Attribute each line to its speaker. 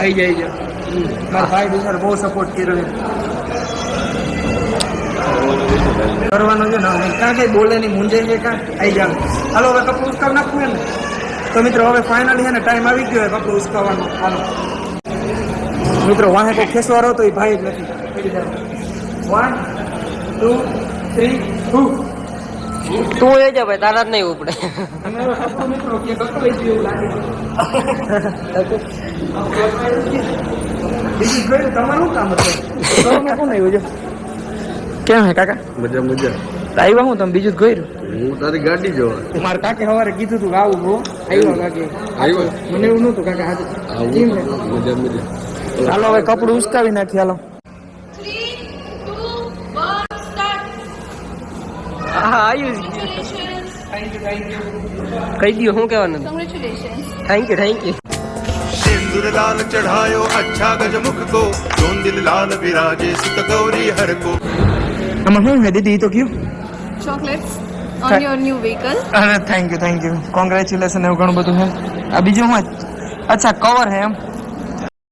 Speaker 1: આવી જાય છે મારા ભાઈ બિચાર બહુ સપોર્ટ કર્યો છે કરવાનું છે ને કાં કઈ બોલે નહીં મૂંઝાઈ છે કાં આવી જાવ હાલો હવે કપડું ઉસકાવ નાખવું ને તો મિત્રો હવે ફાઇનલી છે ને ટાઈમ આવી ગયો કપડું ઉસકાવવાનો હાલો મિત્રો વાહે કોઈ ખેસવારો તો એ ભાઈ જ નથી 1 2 3
Speaker 2: તું એ જા ભાઈ તારા જ નહીં ઉપડે
Speaker 1: અને હવે કપડું મિત્રો કે કપડું એવું લાગે બીજું જોયું તમારું શું કામ હતું કોણ આવ્યું છે કેમ હે કાકા
Speaker 3: મજા મજા
Speaker 1: આવ્યા હું તમે બીજું જ ગયું
Speaker 3: હું તારી ગાડી જોવા
Speaker 1: મારા કાકે સવારે કીધું તું આવું બહુ આવ્યો કાકે મને એવું નહોતું કાકા હાજર કેમ ને
Speaker 3: મજા મજા
Speaker 1: ચાલો હવે કપડું ઉસકાવી નાખી હાલો
Speaker 4: 3, 2, 1, start.
Speaker 2: હા આવ્યું કહી દઉં શું કહેવાનું
Speaker 4: Congratulations.
Speaker 2: થેન્ક યુ
Speaker 5: सिंदूर लाल चढ़ायो अच्छा गजमुख को जोन दिल लाल विराजे सुत गौरी हर को
Speaker 1: આમાં શું હે દીદી તો કયું
Speaker 4: Chocolates on your new vehicle.
Speaker 1: અરે થેન્ક યુ કોંગ્રેચ્યુલેશન એવું ઘણું બધું છે આ બીજું શું અચ્છા કવર હે એમ